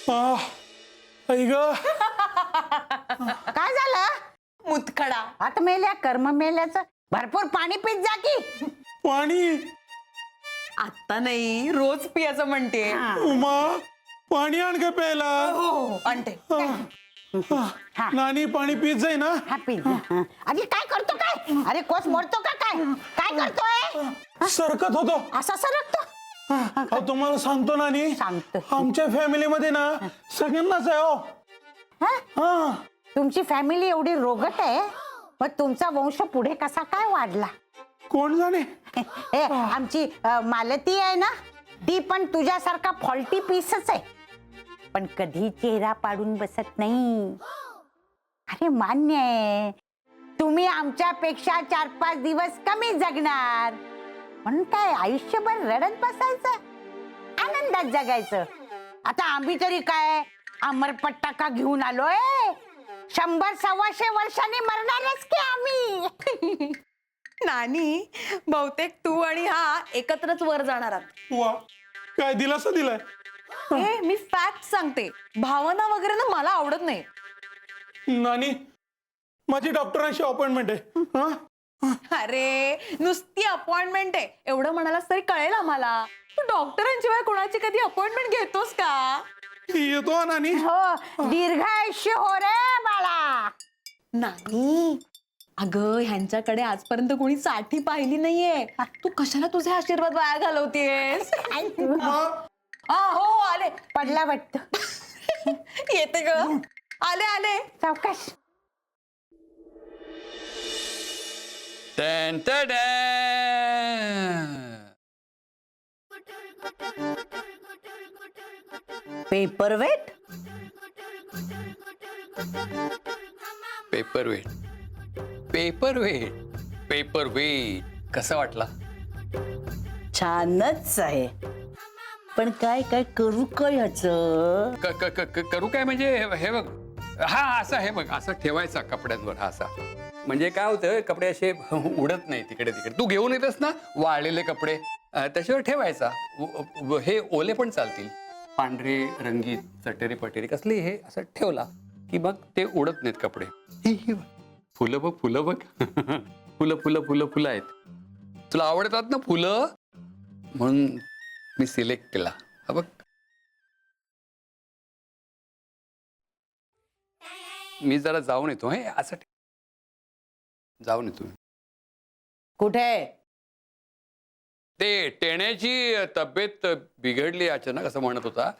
आई ग काय झालं? मुतखडा. आता मेल्या कर्म मेल्याचं भरपूर पाणी पित जा की. पाणी. आता नाही, रोज पियाचं म्हणते. उमा पाणी आण ग प्यायला. हो आणते. नानी पाणी पित जाई ना. हा पित जा. अरे काय करतो काय? अरे कोस मोडतो का काय? काय करतोय? सरकत होतो. असा सरकतो. अहो, तुम्हाला सांगतो नानी, सांगतो. आमच्या फॅमिलीमध्ये ना सगळ्यांनाच आहे हो. हा. तुमची फॅमिली एवढी रोगट आहे, मग तुमचा वंश पुढे कसा काय वाढला? कोण जाणे. आमची मालती आहे ना, ती पण तुझ्यासारखा फॉल्टी पीसच आहे, पण कधी चेहरा पाडून बसत नाही. अरे मान्य आहे, तुम्ही आमच्यापेक्षा 4-5 दिवस कमी जगणार, म्हणून काय आयुष्यभर रडत बसायचं, आनंदात जगायचं. आता आम्ही तरी काय अमरपट्टा का घेऊन आलोय? 100-125 वर्षांनी मरणारच की आम्ही. नानी, बहुतेक तू आणि हा एकत्रच वर जाणार आहात. वा काय दिलासा दिलाय. मी फॅक्ट सांगते, भावना वगैरे ना मला आवडत नाही. नानी माझी डॉक्टरांशी अपॉइंटमेंट आहे. हा? अरे नुसती अपॉइंटमेंट आहे एवढं म्हणालास तरी कळेल आम्हाला. तू डॉक्टरांशिवाय कोणाची कधी अपॉइंटमेंट घेतोस का? येतो नानी. हो, दीर्घायुष्य हो रे बाळा. नाही अगं, ह्यांच्याकडे आजपर्यंत कोणी साठी पाहिली नाहीये. तू कशाला तुझे आशीर्वाद वाया घालवतेस? हो आले. पडला वाटत. येते ग. आले आले. सावकाश. टन टन. Paperweight. Paperweight. Paperweight. Paperweight कसा वाटला? छानच आहे, पण काय काय करू काय ह्याचं? करू काय म्हणजे हे बघ. हा असा हे बघ, असं ठेवायचा कपड्यांवर. हा असा म्हणजे काय होतं, कपडे असे उडत नाही तिकडे तिकडे. तू घेऊन येतस ना वाळलेले कपडे, त्याच्यावर ठेवायचा. हे ओले पण चालतील, पांढरे रंगीत चटेरी पटेरी कसली, हे असं ठेवला की मग ते उडत नाहीत कपडे. फुलं बघ, फुलं बघ. फुलं फुलं फुलं फुलं आहेत. तुला आवडतात ना फुलं, म्हणून मी सिलेक्ट केला. हा बघ, मी जरा जाऊन येतो. हे असं जाऊन येतो. कुठे? ते टेण्याची तब्येत बिघडली अचानक असं म्हणत होता.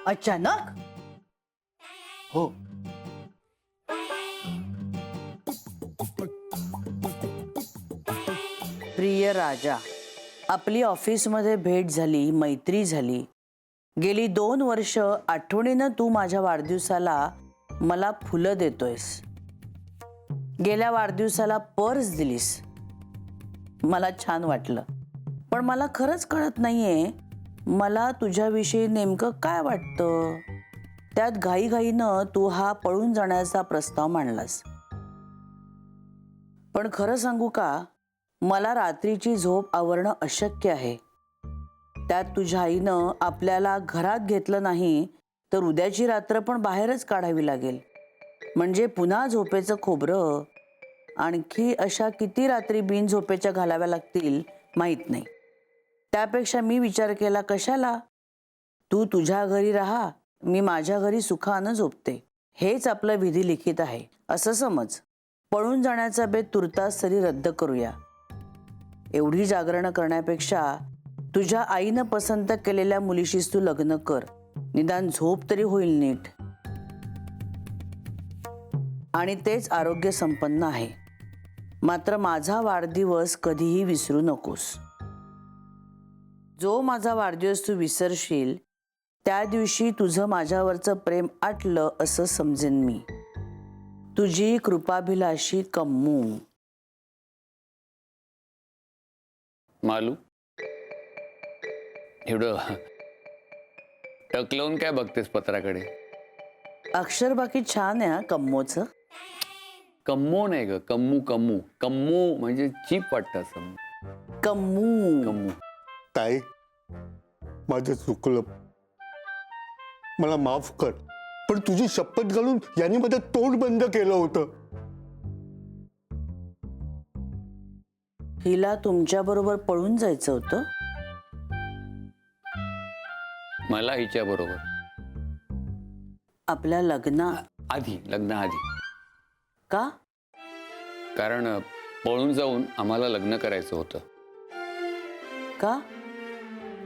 अचानक? हो. प्रिय राजा, आपली ऑफिसमध्ये भेट झाली, मैत्री झाली. गेली 2 वर्ष आठवणीनं तू माझ्या वाढदिवसाला मला फुलं देतोयस. गेल्या वाढदिवसाला पर्स दिलीस, मला छान वाटलं. पण मला खरंच कळत नाहीये, मला तुझ्याविषयी नेमकं काय वाटतं. त्यात घाईघाईनं तू हा पळून जाण्याचा प्रस्ताव मांडलास. पण खरं सांगू का, मला रात्रीची झोप आवरणं अशक्य आहे. त्यात तुझ्या आईनं आपल्याला घरात घेतलं नाही तर उद्याची रात्र पण बाहेरच काढावी लागेल. म्हणजे पुन्हा झोपेचं खोबरं. आणखी अशा किती रात्री बिन झोपेच्या घालाव्या लागतील माहीत नाही. त्यापेक्षा मी विचार केला, कशाला, तू तुझ्या घरी राहा, मी माझ्या घरी सुखानं झोपते. हेच आपलं विधी लिखित आहे असं समज. पळून जाण्याचा बेत तुर्तास तरी रद्द करूया. एवढी जागरणं करण्यापेक्षा तुझ्या आईनं पसंत केलेल्या मुलीशीच तू लग्न कर. निदान झोप तरी होईल नीट. आणि तेच आरोग्य संपन्न आहे. मात्र माझा वाढदिवस कधीही विसरू नकोस. जो माझा वाढदिवस तू विसरशील त्या दिवशी तुझं माझ्यावरचं प्रेम आटलं असं समजेन मी. तुझी कृपाभिलाषी कम्मू. मालू, एवढं टक लावून काय बघतेस पत्राकडे? अक्षर बाकी छान आहे हा कम्मोचं. कम्मो नाही ग, कम्मू. कम्मू कम्मू म्हणजे चीप वाटतं असं. कम्मू. कम्मू. ताई माझं चुकलं. मला माफ कर, पण तुझी शपथ घालून यांनी माझं तोंड बंद केलं होतं. हिला तुमच्या बरोबर पळून जायचं होतं. मला हिच्या बरोबर आपल्या लग्ना आधी, लग्नाआधी. का? कारण पळून जाऊन आम्हाला लग्न करायचं होतं. का?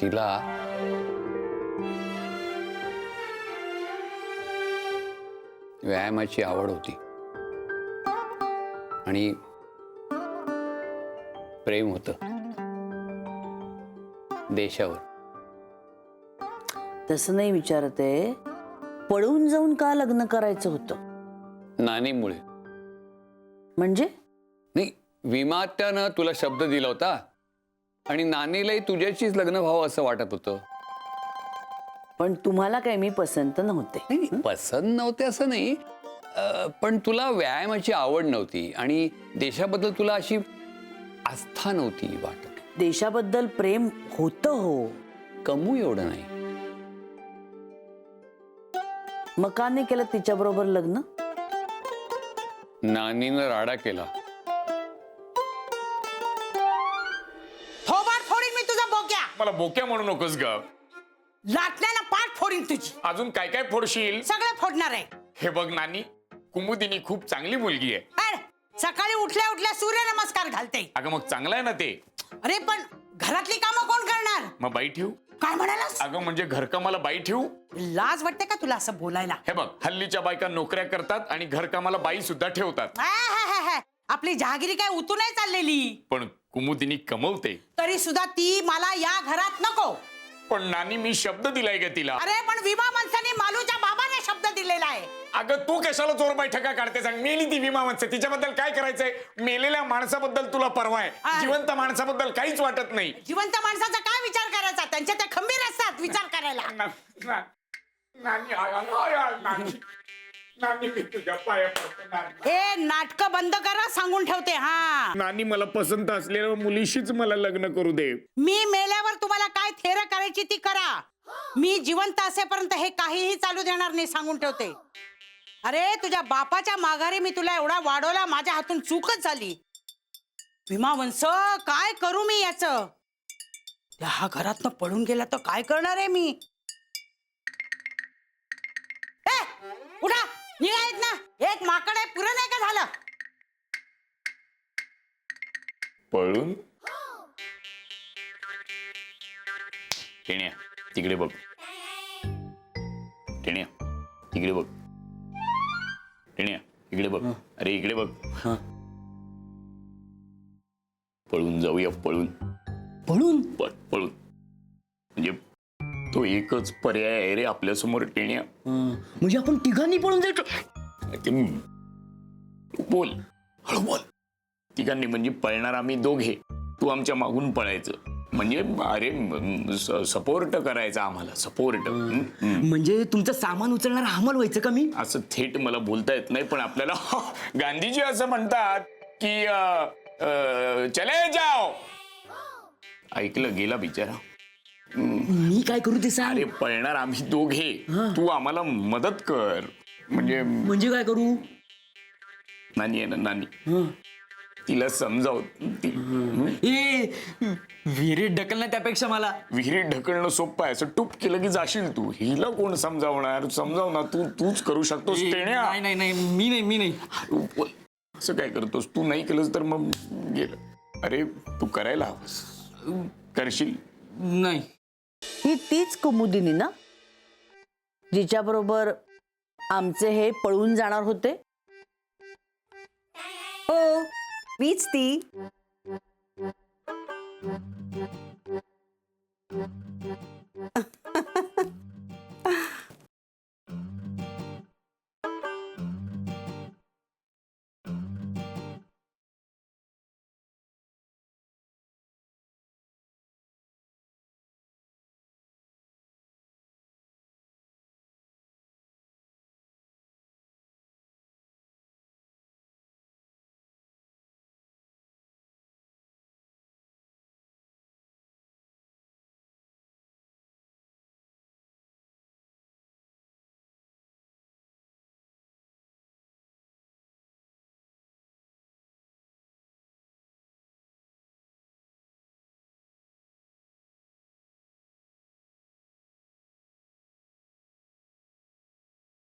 तिला व्यायामाची आवड होती आणि प्रेम होतं देशावर. तसं नाही विचारत आहे, पळून जाऊन का लग्न करायचं होतं? नानीमुळे. म्हणजे नाही, विमात्यानं तुला शब्द दिला होता आणि नानीलाही तुझ्याशीच लग्न व्हावं असं वाटत होतं. पण तुम्हाला काय मी पसंत नव्हते. नाही, पसंत नव्हते असं नाही, पण तुला व्यायामाची आवड नव्हती आणि देशाबद्दल तुला अशी आस्था नव्हती वाटत. देशाबद्दल प्रेम होतं हो, कमू एवढं नाही. मग का नाही केलं तिच्या बरोबर लग्न? नानीनं राडा केला. थोबाड फोडीन मी तुझा बोक्या. मला बोक्या म्हणू नकोस ग. लाटण्यानं पाठ फोडीन तुझी. अजून काय काय फोडशील? सगळं फोडणार आहे. हे बघ नानी, कुमुदिनी खूप चांगली मुलगी आहे. अरे, सकाळी उठल्या उठल्या सूर्य नमस्कार घालते. अगं मग चांगलं आहे ना ते. अरे पण घरातली कामं कोण करणार? मग बाई ठेवू? काय म्हणालास? अगं म्हणजे घरकामाला बाई ठेवू? लाज वाटते का तुला असं बोलायला? हे बघ, हल्लीच्या बायका नोकऱ्या करतात आणि घरकामाला बाई सुद्धा ठेवतात. आपली जहागिरी काय उतू नाही चाललेली. पण कुमुदिनी कमवते. तरी सुद्धा ती मला या घरात नको. पण नानी, मी शब्द दिलाय ग तिला. अरे पण विमा माणसाने मालूच्या बाबाने शब्द दिलेला आहे. अगं तू कशाला चोर बैठका काढते सांग? मेली ती विमा माणसं, तिच्याबद्दल काय करायचंय? मेलेल्या माणसाबद्दल तुला परवा आहे, जिवंत माणसाबद्दल काहीच वाटत नाही. जिवंत माणसाचा काय विचार करायचा? त्यांच्या त्या खंबीर असतात विचार करायला. नानी, नानी, मी तुझ्या पाया पडतो नानी. ए नाटक बंद करा, सांगून ठेवते. हा, नानी, मला पसंत असलेल्या मुलीशीच मला लग्न करू दे. मी मेल्यावर तुम्हाला काय थेर करायची ती करा. मी जिवंत असेपर्यंत हे काहीही चालू देणार नाही, सांगून ठेवते. अरे तुझ्या बापाच्या माघारी मी तुला एवढा वाढवला, माझ्या हातून चूकच झाली. भीमावंश, काय करू मी याच? ह्या घरातनं पळून गेला तर काय करणार आहे मी? उठा, निघायत ना. एक माकड आहे, पुरं नाही का झालं? पळून? टेण्या, तिकडे बघ. टेण्या, तिकडे बघ. टेण्या, इकडे बघ. अरे इकडे बघ. पळून जाऊया, पळून. पळून? पळून म्हणजे तो एकच पर्याय आहे रे आपल्या समोर. टेण्या, म्हणजे आपण तिघांनी पळून जायचं? बोल, हळू बोल. तिघांनी म्हणजे पळणार आम्ही दोघे, तू आमच्या मागून पळायचं. म्हणजे अरे सपोर्ट करायचा आम्हाला, सपोर्ट. म्हणजे तुमचं सामान उचलणार आम्हाला व्हायचं का मी? असं थेट मला बोलता येत नाही, पण आपल्याला गांधीजी असं म्हणतात की चले जाओ. ऐकलं गेला बिचारा. मी काय करू ते सांग. अरे पळणार आम्ही दोघे, तू आम्हाला मदत कर. म्हणजे काय करू? नानी आहे ना, नानी, तिला समजाव. ए विहिरीत ढकलणं त्यापेक्षा मला विहिरीत ढकलणं सोपं आहे, असं टूप केलं की जाशील तू. हिला कोण समजावणार? समजाव ना, तूच करू शकतोस. टेण्या, नाही नाही नाही, मी नाही. असं काय करतोस? तू नाही केलंस तर मग गेलं. अरे तू करायला हवंस, करशील. नाही. ही तीच कुमुदिनी ना, जिच्या बरोबर आमचे हे पळून जाणार होते? हो, मीच ती.